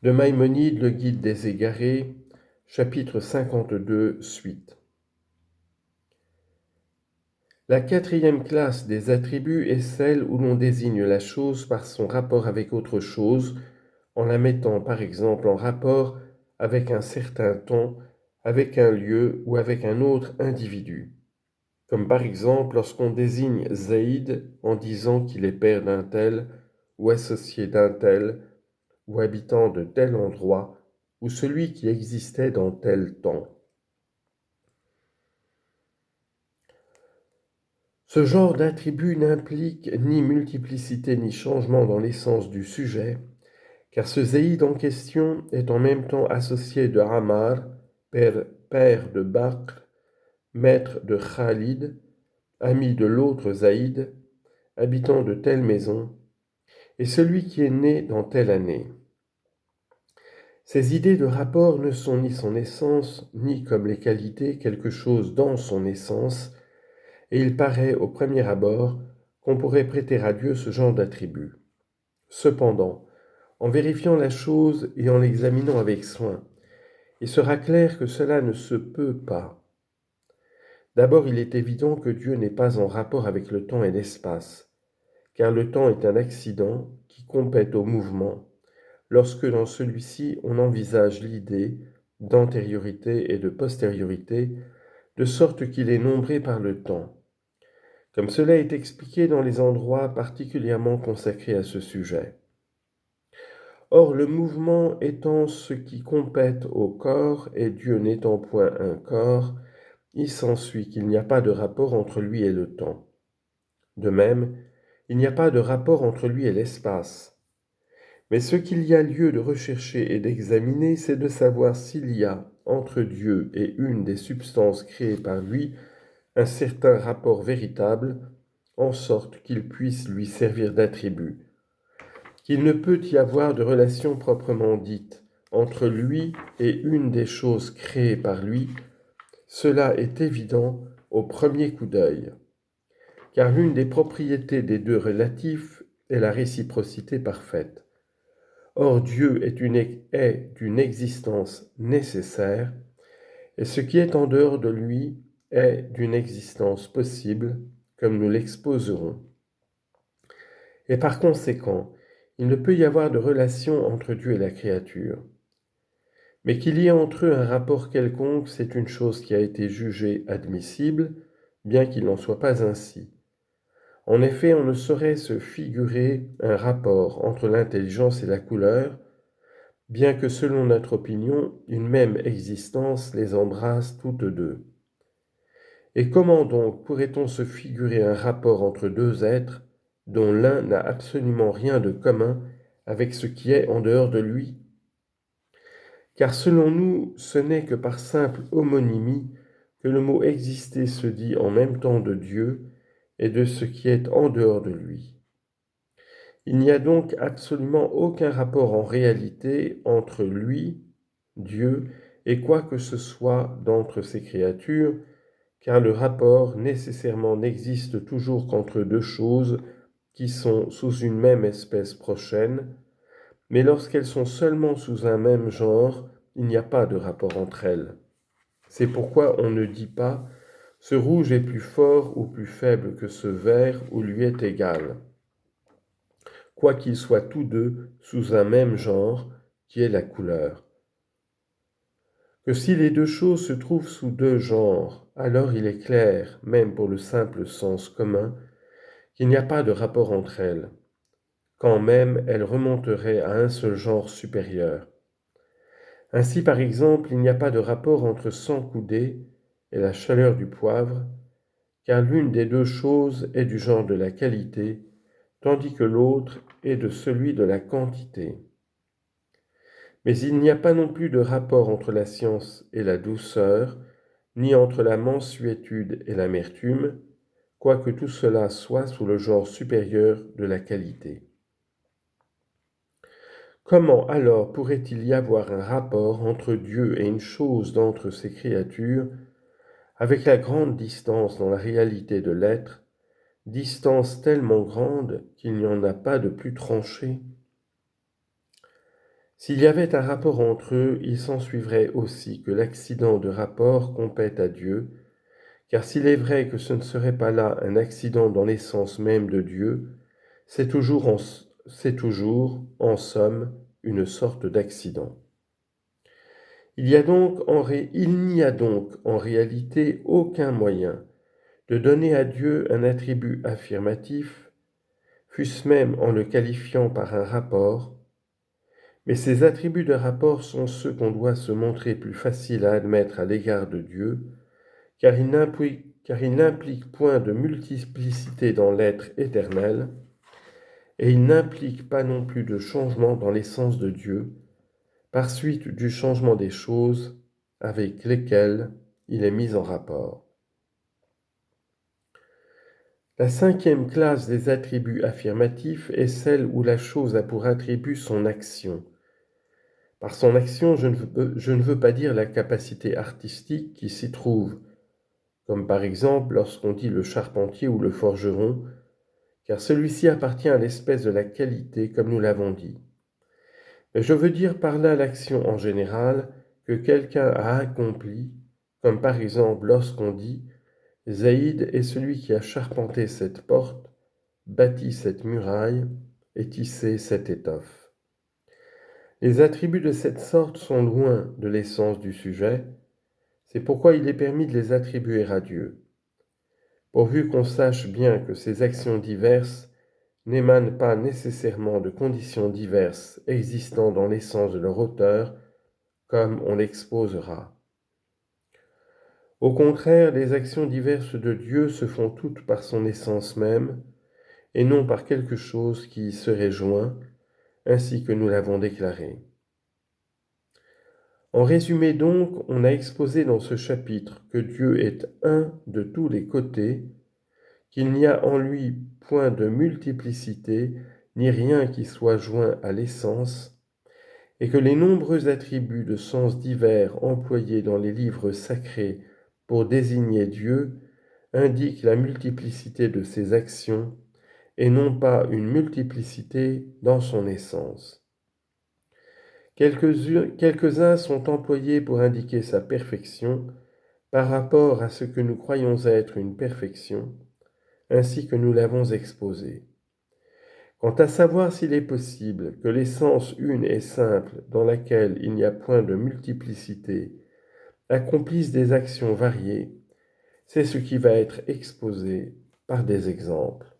De Maïmonide, le guide des égarés, chapitre 52, suite. La quatrième classe des attributs est celle où l'on désigne la chose par son rapport avec autre chose, en la mettant par exemple en rapport avec un certain temps, avec un lieu ou avec un autre individu. Comme par exemple lorsqu'on désigne Zaïd en disant qu'il est père d'un tel, ou associé d'un tel, ou habitant de tel endroit, ou celui qui existait dans tel temps. Ce genre d'attribut n'implique ni multiplicité ni changement dans l'essence du sujet, car ce Zaïd en question est en même temps associé de Ammar, père de Bakr, maître de Khalid, ami de l'autre Zaïd, habitant de telle maison, et celui qui est né dans telle année. Ces idées de rapport ne sont ni son essence, ni comme les qualités quelque chose dans son essence, et il paraît au premier abord qu'on pourrait prêter à Dieu ce genre d'attribut. Cependant, en vérifiant la chose et en l'examinant avec soin, il sera clair que cela ne se peut pas. D'abord, il est évident que Dieu n'est pas en rapport avec le temps et l'espace, car le temps est un accident qui compète au mouvement, lorsque dans celui-ci on envisage l'idée d'antériorité et de postériorité, de sorte qu'il est nombré par le temps, comme cela est expliqué dans les endroits particulièrement consacrés à ce sujet. Or, le mouvement étant ce qui compète au corps, et Dieu n'étant point un corps, il s'ensuit qu'il n'y a pas de rapport entre lui et le temps. De même, il n'y a pas de rapport entre lui et l'espace. Mais ce qu'il y a lieu de rechercher et d'examiner, c'est de savoir s'il y a, entre Dieu et une des substances créées par lui, un certain rapport véritable, en sorte qu'il puisse lui servir d'attribut, qu'il ne peut y avoir de relation proprement dite entre lui et une des choses créées par lui, cela est évident au premier coup d'œil, car l'une des propriétés des deux relatifs est la réciprocité parfaite. Or Dieu est d'une existence nécessaire, et ce qui est en dehors de lui est d'une existence possible, comme nous l'exposerons. Et par conséquent, il ne peut y avoir de relation entre Dieu et la créature. Mais qu'il y ait entre eux un rapport quelconque, c'est une chose qui a été jugée admissible, bien qu'il n'en soit pas ainsi. En effet, on ne saurait se figurer un rapport entre l'intelligence et la couleur, bien que selon notre opinion, une même existence les embrasse toutes deux. Et comment donc pourrait-on se figurer un rapport entre deux êtres dont l'un n'a absolument rien de commun avec ce qui est en dehors de lui? Car selon nous, ce n'est que par simple homonymie que le mot exister se dit en même temps de Dieu et de ce qui est en dehors de lui. Il n'y a donc absolument aucun rapport en réalité entre lui, Dieu, et quoi que ce soit d'entre ses créatures, car le rapport nécessairement n'existe toujours qu'entre deux choses qui sont sous une même espèce prochaine, mais lorsqu'elles sont seulement sous un même genre, il n'y a pas de rapport entre elles. C'est pourquoi on ne dit pas « ce rouge est plus fort ou plus faible que ce vert ou lui est égal », quoiqu'ils soient tous deux sous un même genre, qui est la couleur. Que si les deux choses se trouvent sous deux genres, alors il est clair, même pour le simple sens commun, qu'il n'y a pas de rapport entre elles, quand même elles remonteraient à un seul genre supérieur. Ainsi, par exemple, il n'y a pas de rapport entre 100 coudées et la chaleur du poivre, car l'une des deux choses est du genre de la qualité, tandis que l'autre est de celui de la quantité. Mais il n'y a pas non plus de rapport entre la science et la douceur, ni entre la mansuétude et l'amertume, quoique tout cela soit sous le genre supérieur de la qualité. Comment alors pourrait-il y avoir un rapport entre Dieu et une chose d'entre ses créatures, avec la grande distance dans la réalité de l'être, distance tellement grande qu'il n'y en a pas de plus tranchée? S'il y avait un rapport entre eux, il s'ensuivrait aussi que l'accident de rapport compète à Dieu, car s'il est vrai que ce ne serait pas là un accident dans l'essence même de Dieu, c'est toujours, en somme, une sorte d'accident. Il n'y a donc en réalité aucun moyen de donner à Dieu un attribut affirmatif, fût-ce même en le qualifiant par un rapport, mais ces attributs de rapport sont ceux qu'on doit se montrer plus faciles à admettre à l'égard de Dieu, car ils n'impliquent point de multiplicité dans l'être éternel, et ils n'impliquent pas non plus de changement dans l'essence de Dieu, par suite du changement des choses avec lesquelles il est mis en rapport. La cinquième classe des attributs affirmatifs est celle où la chose a pour attribut son action. Par son action, je ne veux pas dire la capacité artistique qui s'y trouve, comme par exemple lorsqu'on dit le charpentier ou le forgeron, car celui-ci appartient à l'espèce de la qualité, comme nous l'avons dit. Mais je veux dire par là l'action en général que quelqu'un a accomplie, comme par exemple lorsqu'on dit « Zaïd est celui qui a charpenté cette porte, bâti cette muraille et tissé cette étoffe ». Les attributs de cette sorte sont loin de l'essence du sujet, c'est pourquoi il est permis de les attribuer à Dieu. Pourvu qu'on sache bien que ces actions diverses n'émanent pas nécessairement de conditions diverses existant dans l'essence de leur auteur, comme on l'exposera. Au contraire, les actions diverses de Dieu se font toutes par son essence même, et non par quelque chose qui y serait joint, ainsi que nous l'avons déclaré. En résumé donc, on a exposé dans ce chapitre que Dieu est un de tous les côtés, qu'il n'y a en lui point de multiplicité, ni rien qui soit joint à l'essence, et que les nombreux attributs de sens divers employés dans les livres sacrés pour désigner Dieu indiquent la multiplicité de ses actions, et non pas une multiplicité dans son essence. Quelques-uns sont employés pour indiquer sa perfection par rapport à ce que nous croyons être une perfection, ainsi que nous l'avons exposé. Quant à savoir s'il est possible que l'essence une et simple, dans laquelle il n'y a point de multiplicité, accomplisse des actions variées, c'est ce qui va être exposé par des exemples.